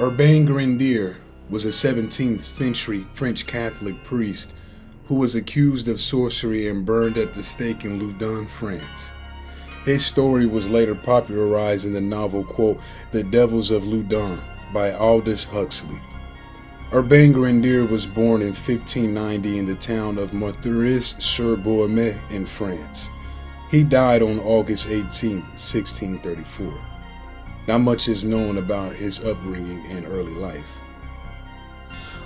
Urbain Grandier was a 17th century French Catholic priest who was accused of sorcery and burned at the stake in Loudun, France. His story was later popularized in the novel, quote, The Devils of Loudun by Aldous Huxley. Urbain Grandier was born in 1590 in the town of Montreuil-sur-Bornée in France. He died on August 18, 1634. Not much is known about his upbringing and early life.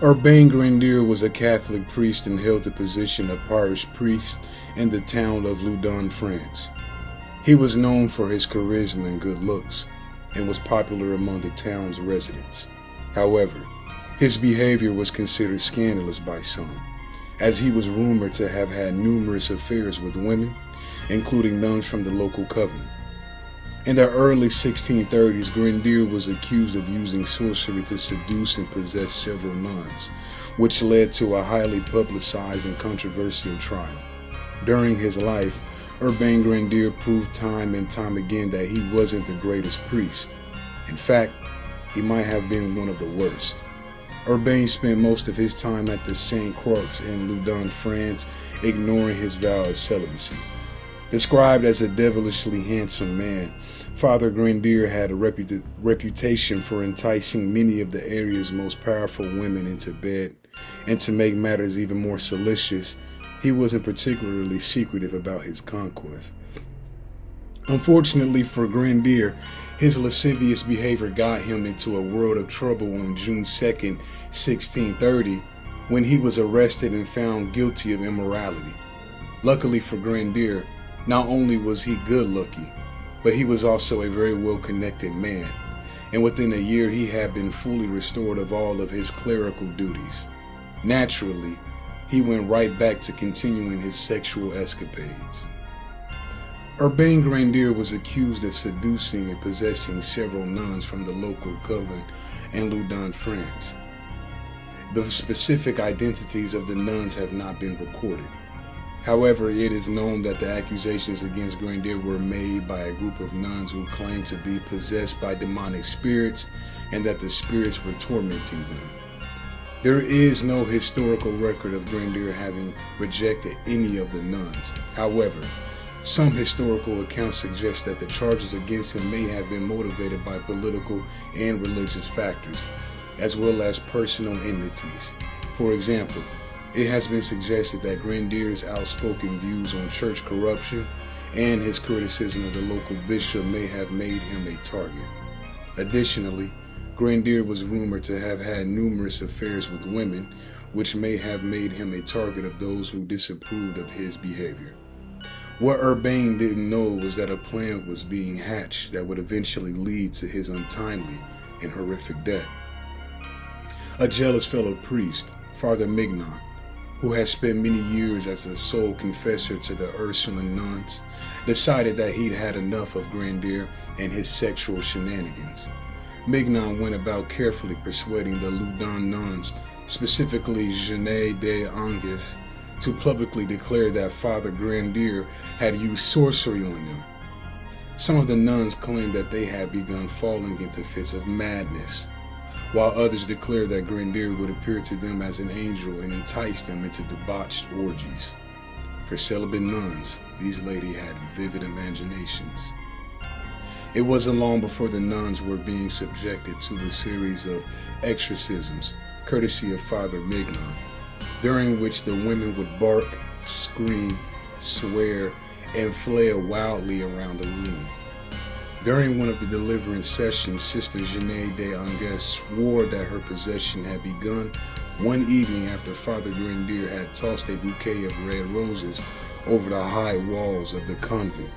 Urbain Grandier was a Catholic priest and held the position of parish priest in the town of Loudun, France. He was known for his charisma and good looks, and was popular among the town's residents. However, his behavior was considered scandalous by some, as he was rumored to have had numerous affairs with women, including nuns from the local coven. In the early 1630s, Grandier was accused of using sorcery to seduce and possess several nuns, which led to a highly publicized and controversial trial. During his life, Urbain Grandier proved time and time again that he wasn't the greatest priest. In fact, he might have been one of the worst. Urbain spent most of his time at the Saint Croix in Loudun, France, ignoring his vow of celibacy. Described as a devilishly handsome man, Father Grandier had a reputation for enticing many of the area's most powerful women into bed, and to make matters even more salacious, he wasn't particularly secretive about his conquest. Unfortunately for Grandier, his lascivious behavior got him into a world of trouble on June 2, 1630, when he was arrested and found guilty of immorality. Luckily for Grandier, not only was he good-looking, but he was also a very well-connected man, and within a year he had been fully restored of all of his clerical duties. Naturally, he went right back to continuing his sexual escapades. Urbain Grandier was accused of seducing and possessing several nuns from the local coven in Loudun, France. The specific identities of the nuns have not been recorded. However, it is known that the accusations against Grandier were made by a group of nuns who claimed to be possessed by demonic spirits and that the spirits were tormenting them. There is no historical record of Grandier having rejected any of the nuns. However, some historical accounts suggest that the charges against him may have been motivated by political and religious factors, as well as personal enmities. For example, it has been suggested that Grandier's outspoken views on church corruption and his criticism of the local bishop may have made him a target. Additionally, Grandier was rumored to have had numerous affairs with women, which may have made him a target of those who disapproved of his behavior. What Urbain didn't know was that a plan was being hatched that would eventually lead to his untimely and horrific death. A jealous fellow priest, Father Mignon, who had spent many years as a sole confessor to the Ursuline nuns, decided that he'd had enough of Grandier and his sexual shenanigans. Mignon went about carefully persuading the Loudun nuns, specifically Jeanne d'Angers, to publicly declare that Father Grandier had used sorcery on them. Some of the nuns claimed that they had begun falling into fits of madness, while others declared that Grandier would appear to them as an angel and entice them into debauched orgies. For celibate nuns, these ladies had vivid imaginations. It wasn't long before the nuns were being subjected to a series of exorcisms, courtesy of Father Mignon, during which the women would bark, scream, swear, and flail wildly around the room. During one of the deliverance sessions, Sister Jeanne d'Angers swore that her possession had begun one evening after Father Grandier had tossed a bouquet of red roses over the high walls of the convent.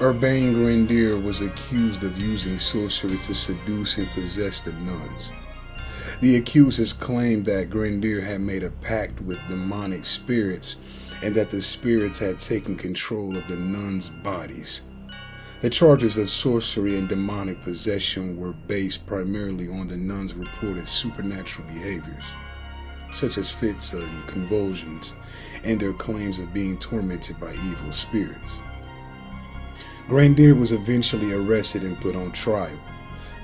Urbain Grandier was accused of using sorcery to seduce and possess the nuns. The accusers claimed that Grandier had made a pact with demonic spirits and that the spirits had taken control of the nuns' bodies. The charges of sorcery and demonic possession were based primarily on the nuns' reported supernatural behaviors, such as fits and convulsions, and their claims of being tormented by evil spirits. Grandier was eventually arrested and put on trial.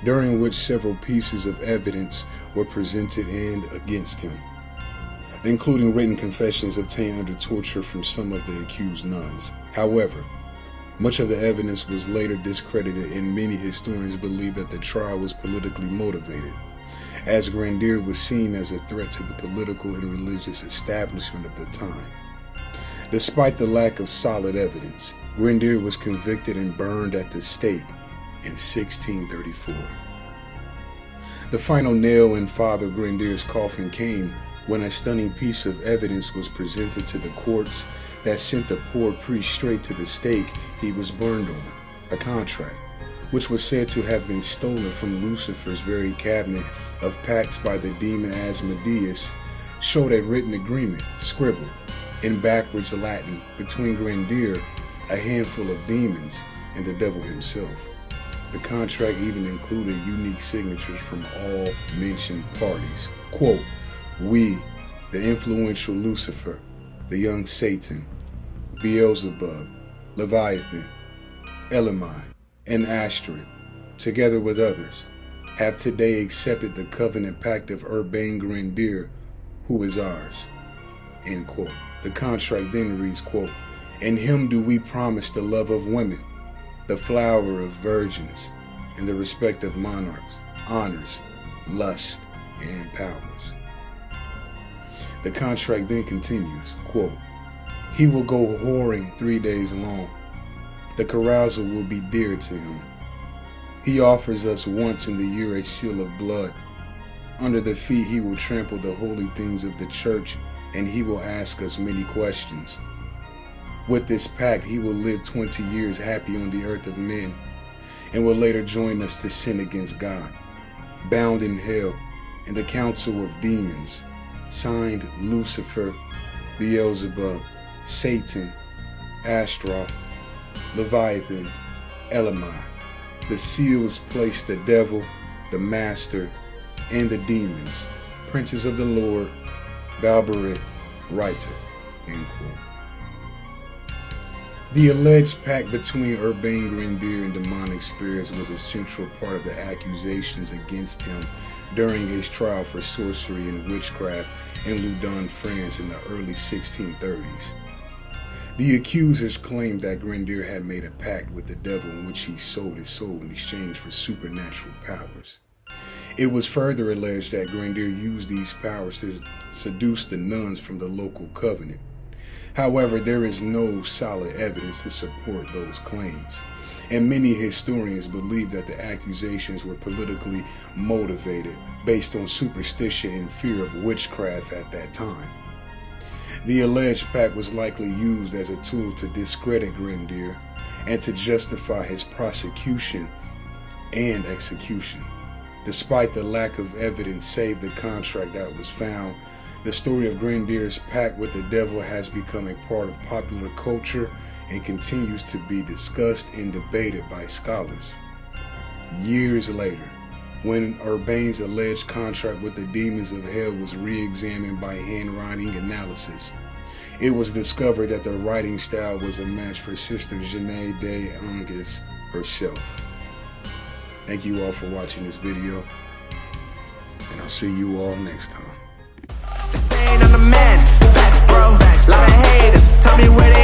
during which several pieces of evidence were presented and against him, including written confessions obtained under torture from some of the accused nuns. However, much of the evidence was later discredited, and many historians believe that the trial was politically motivated, as Grandier was seen as a threat to the political and religious establishment of the time. Despite the lack of solid evidence, Grandier was convicted and burned at the stake in 1634. The final nail in Father Grandier's coffin came when a stunning piece of evidence was presented to the courts that sent the poor priest straight to the stake he was burned on, a contract, which was said to have been stolen from Lucifer's very cabinet of pacts by the demon Asmodeus, showed a written agreement, scribbled in backwards Latin, between Grandier, a handful of demons, and the devil himself. The contract even included unique signatures from all mentioned parties. Quote, "We, the influential Lucifer, the young Satan, Beelzebub, Leviathan, Elamai, and Ashtoreth, together with others, have today accepted the covenant pact of Urbain Grandier, who is ours." End quote. The contract then reads, quote, "In him do we promise the love of women, the flower of virgins, and the respect of monarchs, honors, lust, and powers." The contract then continues, quote, "He will go whoring 3 days long. The carousal will be dear to him. He offers us once in the year a seal of blood. Under the feet he will trample the holy things of the church, and he will ask us many questions. With this pact he will live 20 years happy on the earth of men, and will later join us to sin against God, bound in hell, in the council of demons, signed Lucifer, Beelzebub, Satan, Ashtaroth, Leviathan, Elamai. The seals place the devil, the master, and the demons, princes of the Lord, Balberet, writer." End quote. The alleged pact between Urbain Grandier and demonic spirits was a central part of the accusations against him during his trial for sorcery and witchcraft in Loudun, France in the early 1630s. The accusers claimed that Grandier had made a pact with the devil in which he sold his soul in exchange for supernatural powers. It was further alleged that Grandier used these powers to seduce the nuns from the local covenant. However, there is no solid evidence to support those claims, and many historians believe that the accusations were politically motivated based on superstition and fear of witchcraft at that time. The alleged pact was likely used as a tool to discredit Grandier and to justify his prosecution and execution. Despite the lack of evidence save the contract that was found, the story of Grandier's pact with the devil has become a part of popular culture and continues to be discussed and debated by scholars. Years later, when Urbain's alleged contract with the demons of hell was re-examined by handwriting analysis, it was discovered that the writing style was a match for Sister Jeanne d'Angers herself. Thank you all for watching this video, and I'll see you all next time. Just saying I'm the man, facts bro, lot of haters, tell me where they